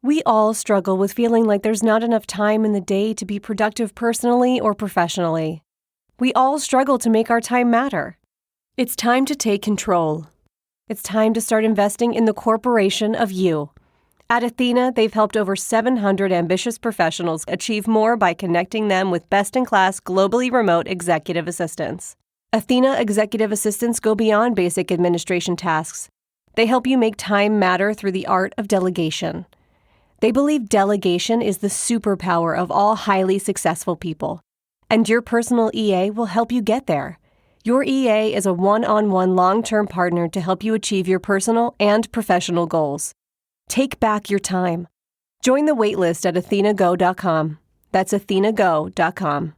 We all struggle with feeling like there's not enough time in the day to be productive personally or professionally. We all struggle to make our time matter. It's time to take control. It's time to start investing in the corporation of you. At Athena, they've helped over 700 ambitious professionals achieve more by connecting them with best-in-class, globally remote executive assistants. Athena executive assistants go beyond basic administration tasks. They help you make time matter through the art of delegation. They believe delegation is the superpower of all highly successful people, and your personal EA will help you get there. Your EA is a one-on-one long-term partner to help you achieve your personal and professional goals. Take back your time. Join the waitlist at athenago.com. That's athenago.com.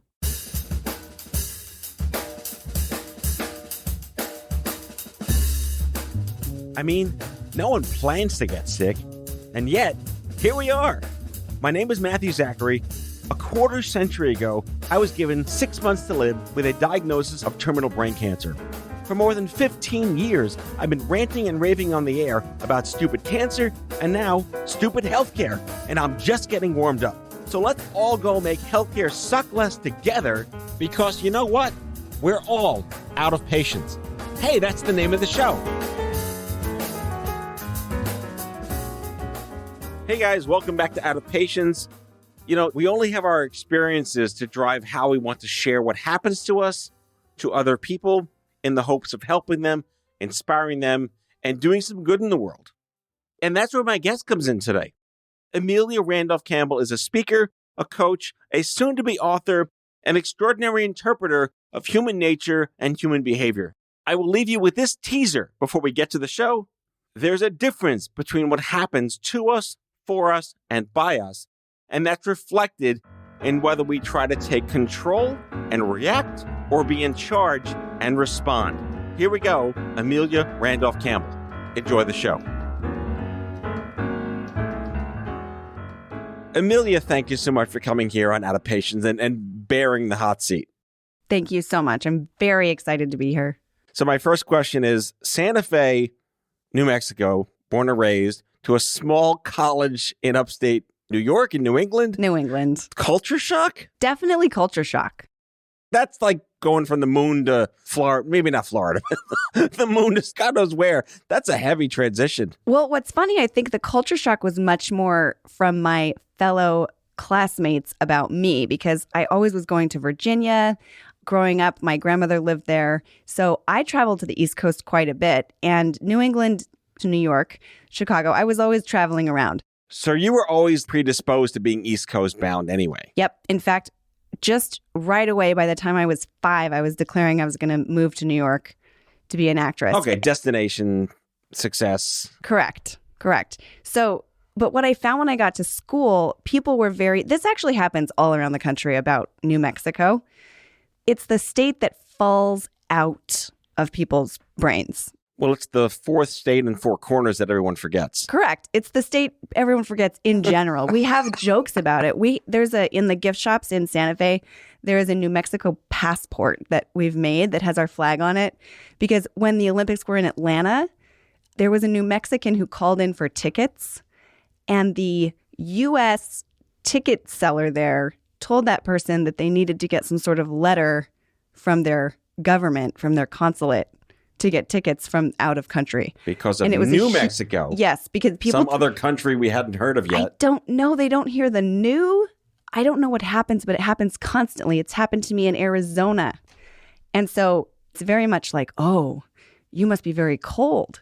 I mean, no one plans to get sick, and yet, here we are. My name is Matthew Zachary. A quarter century ago, I was given 6 months to live with a diagnosis of terminal brain cancer. For more than 15 years, I've been ranting and raving on the air about stupid cancer and now stupid healthcare, and I'm just getting warmed up. So let's all go make healthcare suck less together, because you know what? We're all out of patience. Hey, that's the name of the show. Hey guys, welcome back to Out of Patience. You know, we only have our experiences to drive how we want to share what happens to us, to other people, in the hopes of helping them, inspiring them, and doing some good in the world. And that's where my guest comes in today. Amelia Randolph Campbell is a speaker, a coach, a soon-to-be author, an extraordinary interpreter of human nature and human behavior. I will leave you with this teaser before we get to the show. There's a difference between what happens to us, for us, and by us, and that's reflected in whether we try to take control and react or be in charge and respond. Here we go, Amelia Randolph Campbell. Enjoy the show. Amelia, thank you so much for coming here on Out of Patience and bearing the hot seat. Thank you so much. I'm very excited to be here. So my first question is, Santa Fe, New Mexico, born and raised, to a small college in upstate New York, in New England? New England. Culture shock? Definitely culture shock. That's like going from the moon to Florida, maybe not Florida, but the moon to God knows where. That's a heavy transition. Well, what's funny, I think the culture shock was much more from my fellow classmates about me, because I always was going to Virginia. Growing up, my grandmother lived there. So I traveled to the East Coast quite a bit, and New England to New York, Chicago, I was always traveling around. So you were always predisposed to being East Coast bound anyway. Yep. In fact, just right away, by the time I was 5, I was declaring I was going to move to New York to be an actress. Okay, destination, success. Correct. So, but what I found when I got to school, people were this actually happens all around the country about New Mexico. It's the state that falls out of people's brains. Well, it's the fourth state in four corners that everyone forgets. Correct. It's the state everyone forgets in general. We have jokes about it. There's in the gift shops in Santa Fe, there is a New Mexico passport that we've made that has our flag on it. Because when the Olympics were in Atlanta, there was a New Mexican who called in for tickets, and the U.S. ticket seller there told that person that they needed to get some sort of letter from their government, from their consulate, to get tickets from out of country. Because of New Mexico. Yes, because people... Some other country we hadn't heard of yet. I don't know. They don't hear the new. I don't know what happens, but it happens constantly. It's happened to me in Arizona. And so it's very much like, oh, you must be very cold,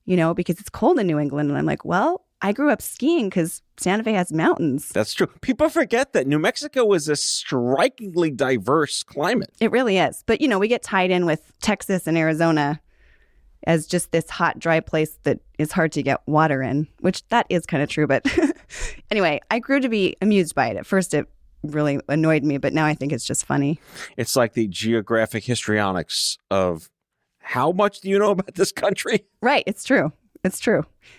because it's cold in New England. And I'm like, well, I grew up skiing because Santa Fe has mountains. That's true. People forget that New Mexico is a strikingly diverse climate. It really is. But, we get tied in with Texas and Arizona as just this hot, dry place that is hard to get water in, which that is kind of true. But anyway, I grew to be amused by it. At first, it really annoyed me, but now I think it's just funny. It's like the geographic histrionics of how much do you know about this country? Right. It's true.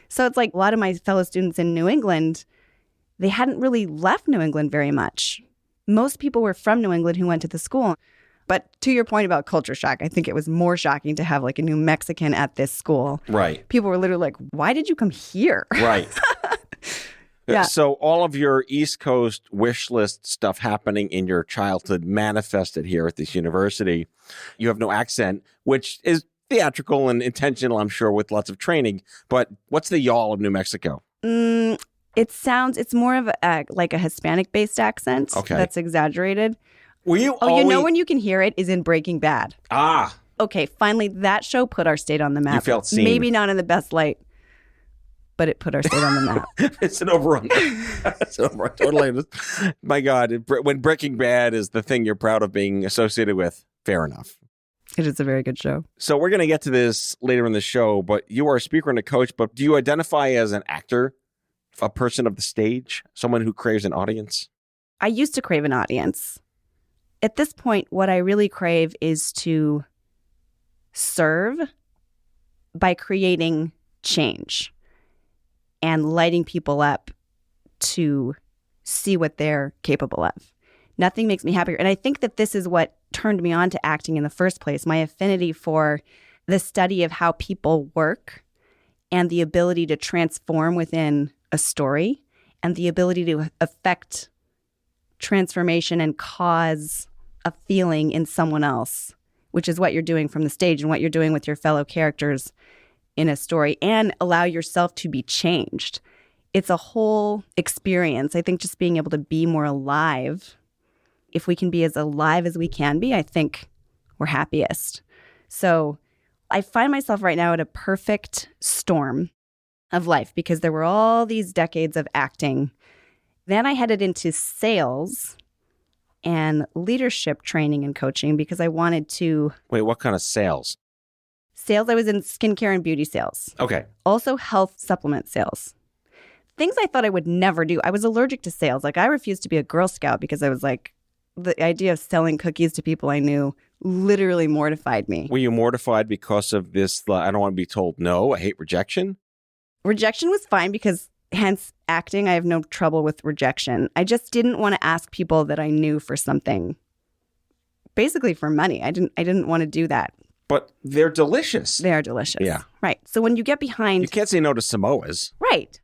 So it's like a lot of my fellow students in New England, they hadn't really left New England very much. Most people were from New England who went to the school. But to your point about culture shock, I think it was more shocking to have like a New Mexican at this school. Right. People were literally like, why did you come here? Right. Yeah. So all of your East Coast wish list stuff happening in your childhood manifested here at this university. You have no accent, which is theatrical and intentional, I'm sure, with lots of training. But what's the y'all of New Mexico? It's more of like a Hispanic-based accent. Okay. That's exaggerated. Were you Oh, always... you know when you can hear it is in Breaking Bad. Ah. Okay, finally, that show put our state on the map. You felt seen. Maybe not in the best light, but it put our state on the map. It's an overrun. It's an overrun. Totally. My God, when Breaking Bad is the thing you're proud of being associated with, fair enough. It is a very good show. So we're going to get to this later in the show, but you are a speaker and a coach, but do you identify as an actor, a person of the stage, someone who craves an audience? I used to crave an audience. At this point, what I really crave is to serve by creating change and lighting people up to see what they're capable of. Nothing makes me happier. And I think that this is what turned me on to acting in the first place, my affinity for the study of how people work and the ability to transform within a story and the ability to affect transformation and cause a feeling in someone else, which is what you're doing from the stage and what you're doing with your fellow characters in a story, and allow yourself to be changed. It's a whole experience. I think just being able to be more alive, if we can be as alive as we can be, I think we're happiest. So I find myself right now at a perfect storm of life because there were all these decades of acting. Then I headed into sales and leadership training and coaching because I wanted to... Wait, what kind of sales? Sales, I was in skincare and beauty sales. Okay. Also health supplement sales. Things I thought I would never do. I was allergic to sales. Like, I refused to be a Girl Scout because I was like, the idea of selling cookies to people I knew literally mortified me. Were you mortified because of this, I don't want to be told no, I hate rejection? Rejection was fine because, hence acting, I have no trouble with rejection. I just didn't want to ask people that I knew for something, basically for money. I didn't want to do that. But they're delicious. They are delicious. Yeah. Right. So when you get behind... You can't say no to Samoas. Right.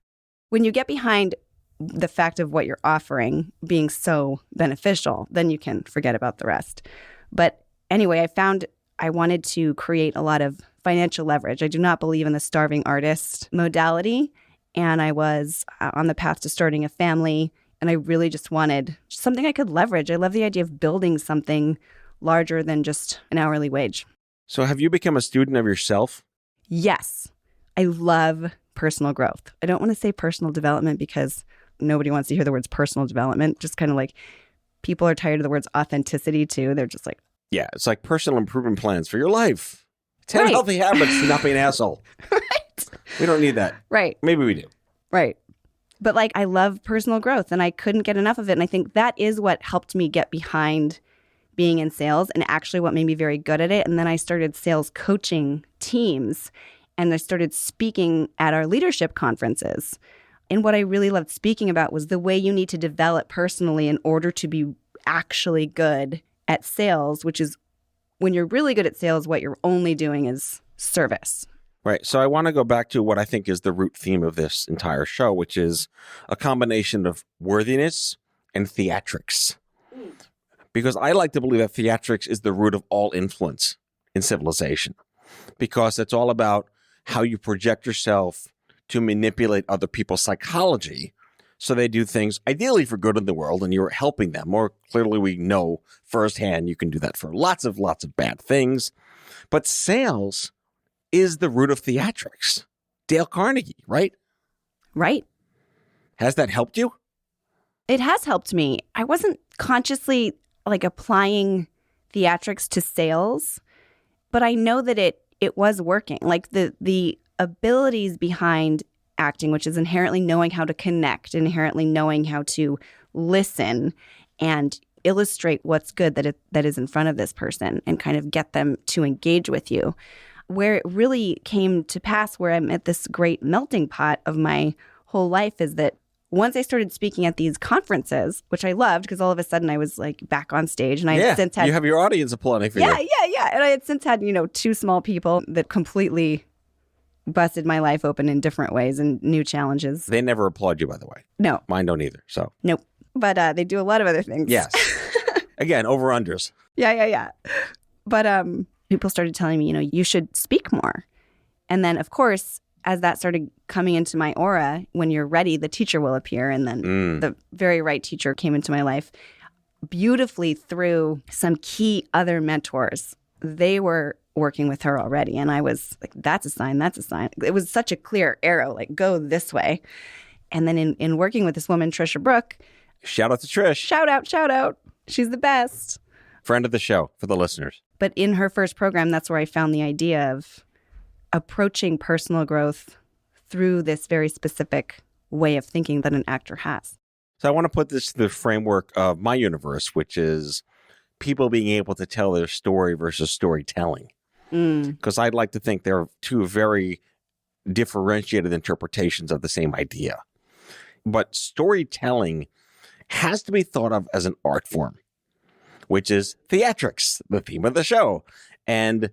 When you get behind the fact of what you're offering being so beneficial, then you can forget about the rest. But anyway, I found I wanted to create a lot of financial leverage. I do not believe in the starving artist modality. And I was on the path to starting a family. And I really just wanted something I could leverage. I love the idea of building something larger than just an hourly wage. So have you become a student of yourself? Yes. I love personal growth. I don't want to say personal development because nobody wants to hear the words personal development. Just kind of like people are tired of the words authenticity too. They're just like... Yeah, it's like personal improvement plans for your life. 10 Right. healthy habits to not be an asshole. Right. We don't need that. Right. Maybe we do. Right. But like, I love personal growth and I couldn't get enough of it. And I think that is what helped me get behind being in sales and actually what made me very good at it. And then I started sales coaching teams and I started speaking at our leadership conferences. And what I really loved speaking about was the way you need to develop personally in order to be actually good at sales, which is when you're really good at sales, what you're only doing is service. Right. So I want to go back to what I think is the root theme of this entire show, which is a combination of worthiness and theatrics. Because I like to believe that theatrics is the root of all influence in civilization. Because it's all about how you project yourself to manipulate other people's psychology so they do things ideally for good in the world and you're helping them. More clearly, we know firsthand you can do that for lots of bad things. But sales is the root of theatrics. Dale Carnegie, right? Right. Has that helped you? It has helped me. I wasn't consciously like applying theatrics to sales, but I know that it was working. Like the abilities behind acting, which is inherently knowing how to connect, inherently knowing how to listen and illustrate what's good that is in front of this person and kind of get them to engage with you. Where it really came to pass, where I'm at this great melting pot of my whole life, is that once I started speaking at these conferences, which I loved because all of a sudden I was like back on stage and I had since had... you have your audience applauding for you. Yeah. And I had since had, 2 small people that completely busted my life open in different ways and new challenges. They never applaud you, by the way. No. Mine don't either. So Nope. But they do a lot of other things. yes. Again, over-unders. Yeah. But people started telling me, you should speak more. And then, of course, as that started coming into my aura, when you're ready, the teacher will appear. And then the very right teacher came into my life beautifully through some key other mentors. They were working with her already. And I was like, that's a sign. That's a sign. It was such a clear arrow, like, go this way. And then in working with this woman, Trisha Brook. Shout out to Trish. Shout out. She's the best. Friend of the show for the listeners. But in her first program, that's where I found the idea of approaching personal growth through this very specific way of thinking that an actor has. So I want to put this to the framework of my universe, which is people being able to tell their story versus storytelling. Because I'd like to think they're two very differentiated interpretations of the same idea. But storytelling has to be thought of as an art form, which is theatrics, the theme of the show. And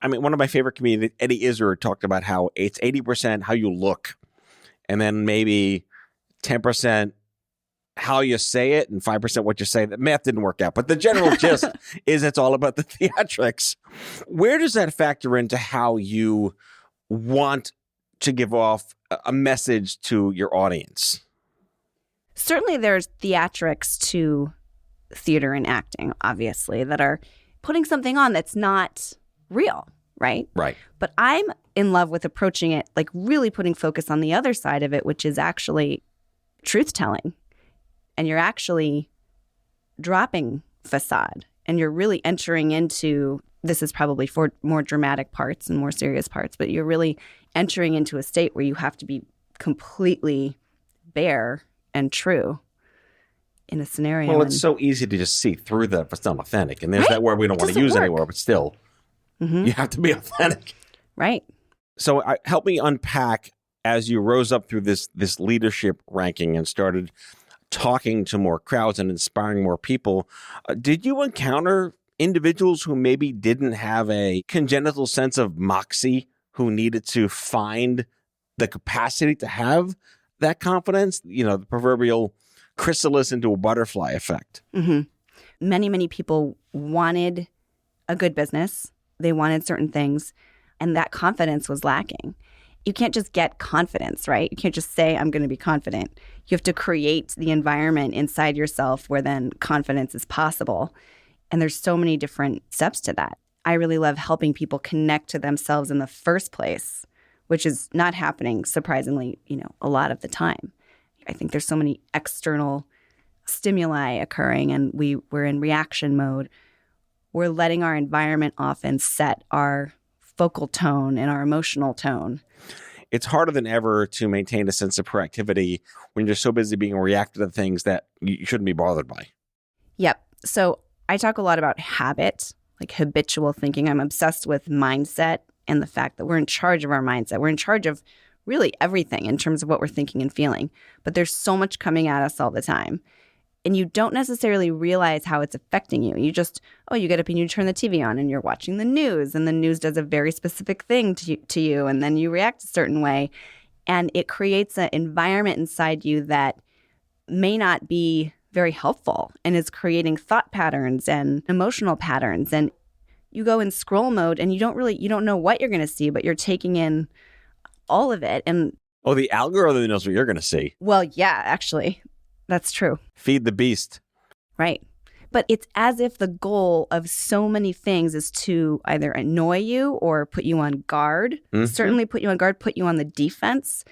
I mean, one of my favorite comedians, Eddie Izzard, talked about how it's 80% how you look, and then maybe 10% how you say it, and 5% what you say. The math didn't work out, but the general gist is it's all about the theatrics. Where does that factor into how you want to give off a message to your audience? Certainly there's theatrics to theater and acting, obviously, that are putting something on that's not real, right? Right. But I'm in love with approaching it, like really putting focus on the other side of it, which is actually truth-telling. And you're actually dropping facade, and you're really entering into, this is probably for more dramatic parts and more serious parts, but you're really entering into a state where you have to be completely bare and true in a scenario. Well, it's so easy to just see through that if it's not authentic. And there's Right? that word we don't It want to doesn't use work. anymore, but still, you have to be authentic. Right. So help me unpack as you rose up through this leadership ranking and started talking to more crowds and inspiring more people. Did you encounter individuals who maybe didn't have a congenital sense of moxie, who needed to find the capacity to have that confidence? The proverbial chrysalis into a butterfly effect. Many people wanted a good business. They wanted certain things, and that confidence was lacking. You can't just get confidence, right? You can't just say, I'm going to be confident. You have to create the environment inside yourself where then confidence is possible. And there's so many different steps to that. I really love helping people connect to themselves in the first place, which is not happening, surprisingly, a lot of the time. I think there's so many external stimuli occurring, and we're in reaction mode. We're letting our environment often set our focal tone and our emotional tone. It's harder than ever to maintain a sense of proactivity when you're so busy being reactive to things that you shouldn't be bothered by. Yep. So I talk a lot about habit, like habitual thinking. I'm obsessed with mindset and the fact that we're in charge of our mindset. We're in charge of really everything in terms of what we're thinking and feeling. But there's so much coming at us all the time. And you don't necessarily realize how it's affecting you. You just, you get up and you turn the TV on and you're watching the news, and the news does a very specific thing to you, and then you react a certain way. And it creates an environment inside you that may not be very helpful and is creating thought patterns and emotional patterns. And you go in scroll mode and you don't know what you're going to see, but you're taking in all of it. And the algorithm knows what you're going to see. Well, yeah, actually. That's true. Feed the beast. Right. But it's as if the goal of so many things is to either annoy you or put you on guard, certainly put you on guard, put you on the defense,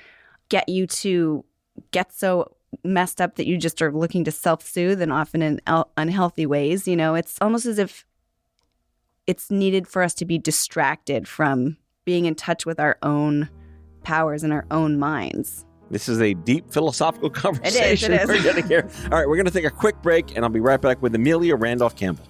get you to get so messed up that you just are looking to self-soothe, and often in unhealthy ways. It's almost as if it's needed for us to be distracted from being in touch with our own powers and our own minds. This is a deep philosophical conversation. It is. We're getting here. All right, we're going to take a quick break, and I'll be right back with Amelia Randolph Campbell.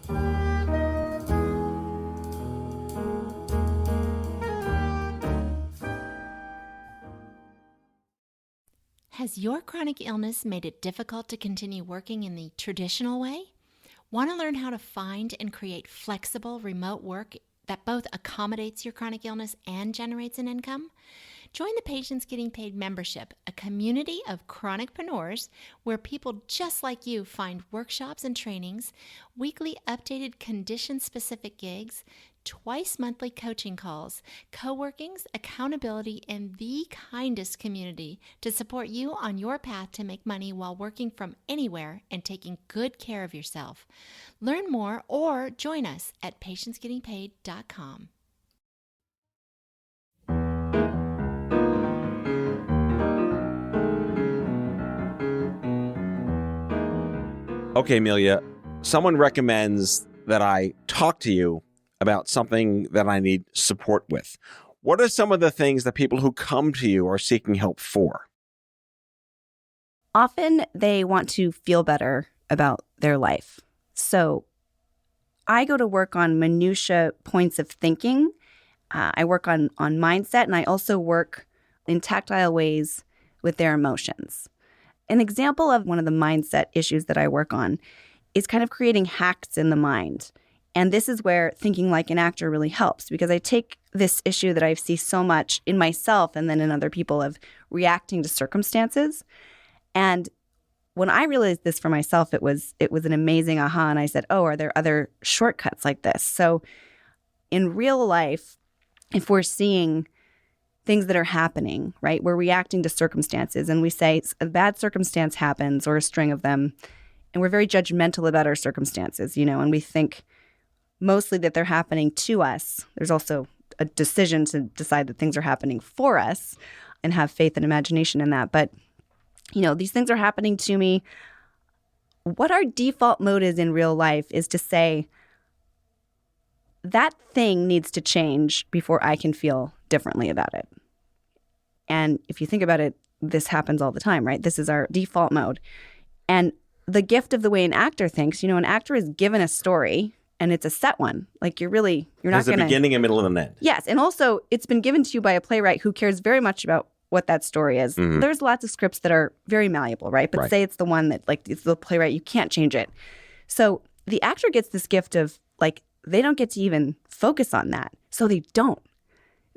Has your chronic illness made it difficult to continue working in the traditional way? Want to learn how to find and create flexible remote work that both accommodates your chronic illness and generates an income? Join the Patients Getting Paid membership, a community of chronicpreneurs where people just like you find workshops and trainings, weekly updated condition-specific gigs, twice monthly coaching calls, co-workings, accountability, and the kindest community to support you on your path to make money while working from anywhere and taking good care of yourself. Learn more or join us at patientsgettingpaid.com. Okay, Amelia, someone recommends that I talk to you about something that I need support with. What are some of the things that people who come to you are seeking help for? Often they want to feel better about their life. So I go to work on minutia points of thinking. I work on mindset, and I also work in tactile ways with their emotions. An example of one of the mindset issues that I work on is kind of creating hacks in the mind. And this is where thinking like an actor really helps, because I take this issue that I see so much in myself and then in other people of reacting to circumstances. And when I realized this for myself, it was an amazing aha. And I said, oh, are there other shortcuts like this? So in real life, if we're seeing things that are happening, right? We're reacting to circumstances, and we say a bad circumstance happens, or a string of them, and we're very judgmental about our circumstances, and we think mostly that they're happening to us. There's also a decision to decide that things are happening for us and have faith and imagination in that. But, these things are happening to me. What our default mode is in real life is to say, that thing needs to change before I can feel differently about it. And if you think about it, this happens all the time, right? This is our default mode. And the gift of the way an actor thinks, an actor is given a story, and it's a set one. Like you're not going to... There's a beginning, a middle, and an end. Yes. And also it's been given to you by a playwright who cares very much about what that story is. Mm-hmm. There's lots of scripts that are very malleable, right? But say it's the one that it's the playwright, you can't change it. So the actor gets this gift of they don't get to even focus on that. So they don't.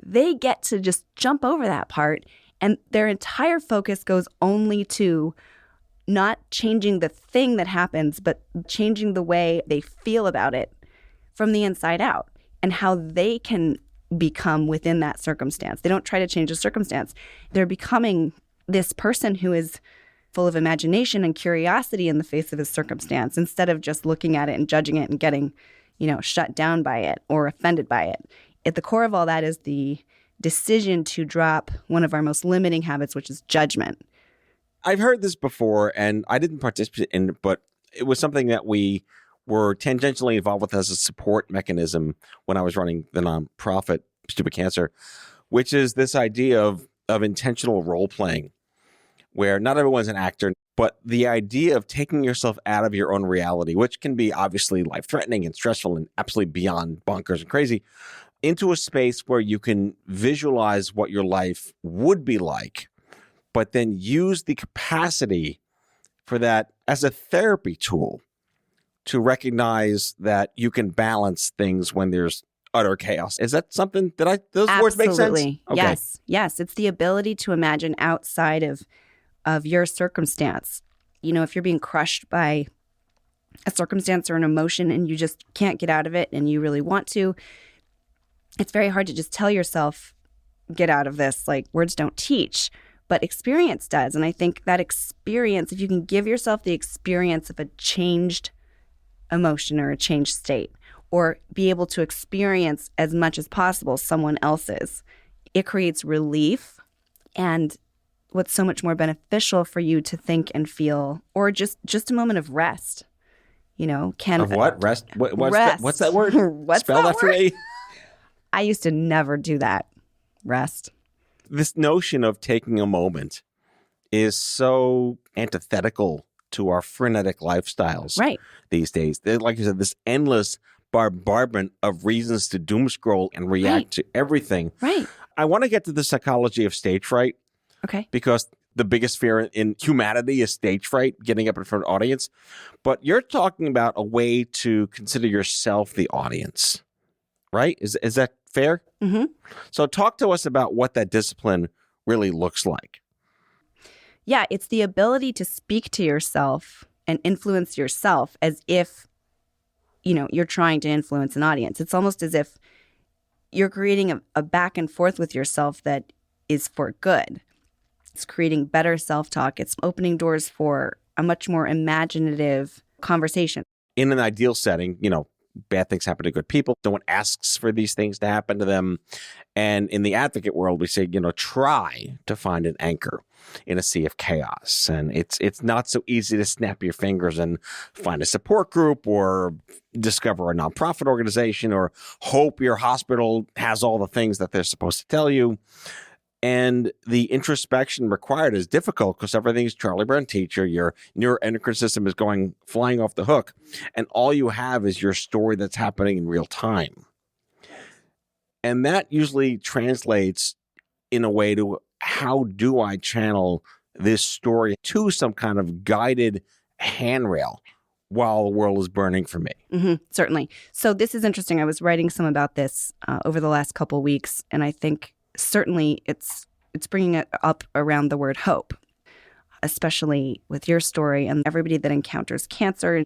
They get to just jump over that part, and their entire focus goes only to not changing the thing that happens, but changing the way they feel about it from the inside out and how they can become within that circumstance. They don't try to change the circumstance. They're becoming this person who is full of imagination and curiosity in the face of his circumstance, instead of just looking at it and judging it and getting shut down by it or offended by it. At the core of all that is the decision to drop one of our most limiting habits, which is judgment. I've heard this before, and I didn't participate in it, but it was something that we were tangentially involved with as a support mechanism when I was running the nonprofit Stupid Cancer, which is this idea of intentional role playing, where not everyone's an actor, but the idea of taking yourself out of your own reality, which can be obviously life-threatening and stressful and absolutely beyond bonkers and crazy, into a space where you can visualize what your life would be like, but then use the capacity for that as a therapy tool to recognize that you can balance things when there's utter chaos. Is that something those words make sense? Absolutely. Okay. Yes. It's the ability to imagine outside of your circumstance. If you're being crushed by a circumstance or an emotion and you just can't get out of it and you really want to, it's very hard to just tell yourself, get out of this. Words don't teach, but experience does. And I think that experience, if you can give yourself the experience of a changed emotion or a changed state, or be able to experience as much as possible someone else's, it creates relief and what's so much more beneficial for you to think and feel, or just a moment of rest. Of what? Rest? Rest. What's that word? Spell that for me. I used to never do that. Rest. This notion of taking a moment is so antithetical to our frenetic lifestyles these days. Like you said, this endless bombardment of reasons to doom scroll and react to everything. Right. I want to get to the psychology of stage fright. Okay. Because the biggest fear in humanity is stage fright, getting up in front of an audience. But you're talking about a way to consider yourself the audience. right? Is that fair? Mm-hmm. So talk to us about what that discipline really looks like. Yeah, it's the ability to speak to yourself and influence yourself as if, you're trying to influence an audience. It's almost as if you're creating a back and forth with yourself that is for good. It's creating better self-talk. It's opening doors for a much more imaginative conversation. In an ideal setting, bad things happen to good people. No one asks for these things to happen to them. And in the advocate world, we say, try to find an anchor in a sea of chaos. And it's not so easy to snap your fingers and find a support group or discover a nonprofit organization or hope your hospital has all the things that they're supposed to tell you. And the introspection required is difficult because everything's Charlie Brown teacher. Your neuroendocrine system is flying off the hook. And all you have is your story that's happening in real time. And that usually translates in a way to how do I channel this story to some kind of guided handrail while the world is burning for me. Mm-hmm, certainly. So this is interesting. I was writing some about this over the last couple of weeks, and I think certainly it's bringing it up around the word hope, especially with your story and everybody that encounters cancer,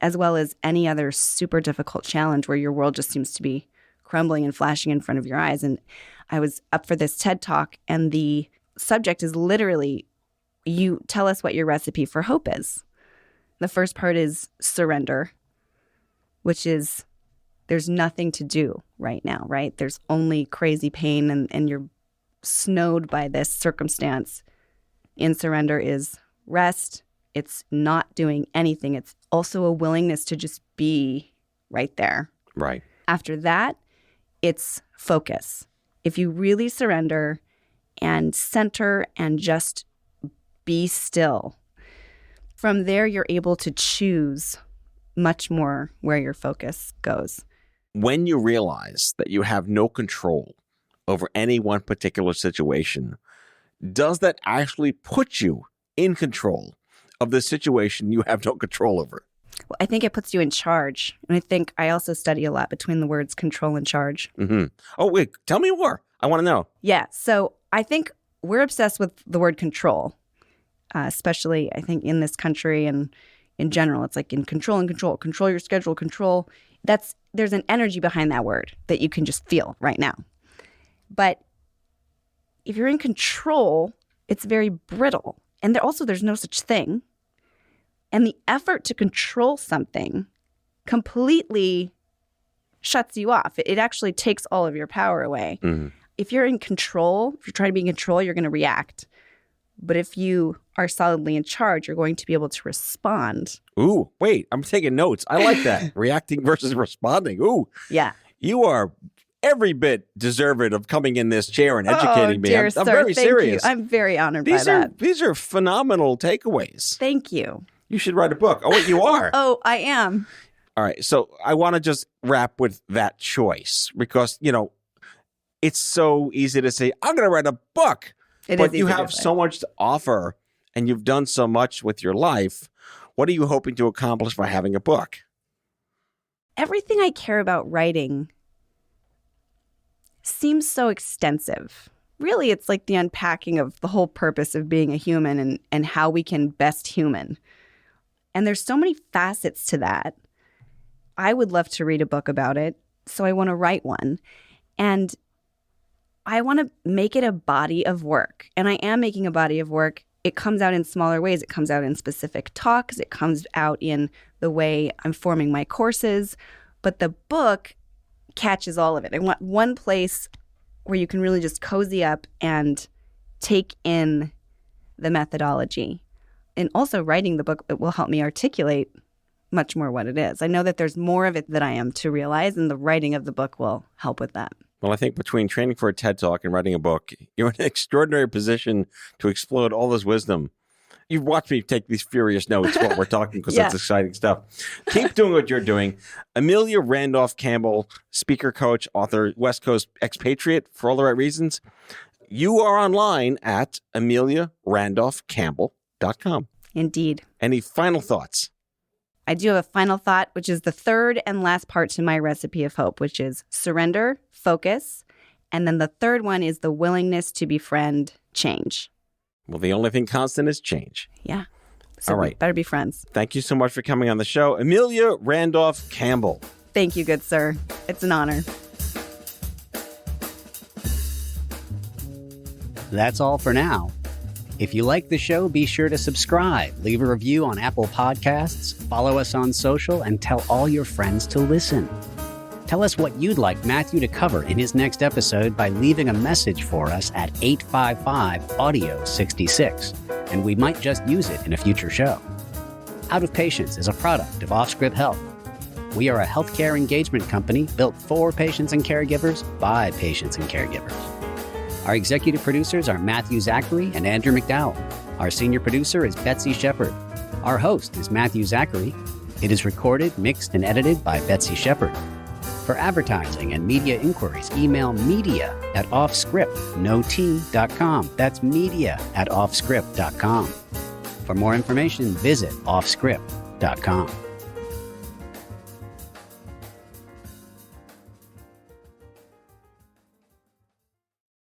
as well as any other super difficult challenge where your world just seems to be crumbling and flashing in front of your eyes. And I was up for this TED Talk, and the subject is literally, you tell us what your recipe for hope is. The first part is surrender, which is there's nothing to do right now, right? There's only crazy pain and you're snowed by this circumstance. In surrender is rest. It's not doing anything. It's also a willingness to just be right there. Right. After that, it's focus. If you really surrender and center and just be still, from there you're able to choose much more where your focus goes. When you realize that you have no control over any one particular situation, does that actually put you in control of the situation you have no control over? Well, I think it puts you in charge. And I think I also study a lot between the words control and charge. Mm-hmm. Oh, wait, tell me more. I want to know. Yeah. So I think we're obsessed with the word control, especially I think in this country and in general. It's like in control and control. Control your schedule, control. There's an energy behind that word that you can just feel right now. But if you're in control, it's very brittle. And there's no such thing. And the effort to control something completely shuts you off. It actually takes all of your power away. Mm-hmm. If you're in control, if you're trying to be in control, you're going to react. But if you are solidly in charge, you're going to be able to respond. Ooh, wait, I'm taking notes. I like that. Reacting versus responding. Ooh. Yeah. You are every bit deserving of coming in this chair and educating me. Dear I'm sir, very thank serious. You. I'm very honored by that. These are phenomenal takeaways. Thank you. You should write a book. Oh, wait, you are. Oh, I am. All right. So I want to just wrap with that choice because, it's so easy to say, I'm going to write a book. But you have so much to offer and you've done so much with your life. What are you hoping to accomplish by having a book? Everything I care about writing seems so extensive. Really, it's like the unpacking of the whole purpose of being a human and how we can best human. And there's so many facets to that. I would love to read a book about it, so I want to write one. And I want to make it a body of work. And I am making a body of work. It comes out in smaller ways. It comes out in specific talks. It comes out in the way I'm forming my courses. But the book catches all of it. I want one place where you can really just cozy up and take in the methodology. And also writing the book, it will help me articulate much more what it is. I know that there's more of it that I am to realize, and the writing of the book will help with that. Well, I think between training for a TED Talk and writing a book, you're in an extraordinary position to explode all this wisdom. You've watched me take these furious notes while we're talking because that's exciting stuff. Keep doing what you're doing. Amelia Randolph Campbell, speaker, coach, author, West Coast expatriate for all the right reasons. You are online at ameliarandolphcampbell.com. Indeed. Any final thoughts? I do have a final thought, which is the third and last part to my recipe of hope, which is surrender, focus, and then the third one is the willingness to befriend change. Well, the only thing constant is change. Yeah. So All right. we better be friends. Thank you so much for coming on the show, Amelia Randolph Campbell. Thank you, good sir. It's an honor. That's all for now. If you like the show, be sure to subscribe, leave a review on Apple Podcasts, follow us on social, and tell all your friends to listen. Tell us what you'd like Matthew to cover in his next episode by leaving a message for us at 855-AUDIO-66, and we might just use it in a future show. Out of Patients is a product of OffScrip Health. We are a healthcare engagement company built for patients and caregivers by patients and caregivers. Our executive producers are Matthew Zachary and Andrew McDowell. Our senior producer is Betsy Shepard. Our host is Matthew Zachary. It is recorded, mixed, and edited by Betsy Shepard. For advertising and media inquiries, email media@offscrip.com. That's media@offscrip.com. For more information, visit offscrip.com.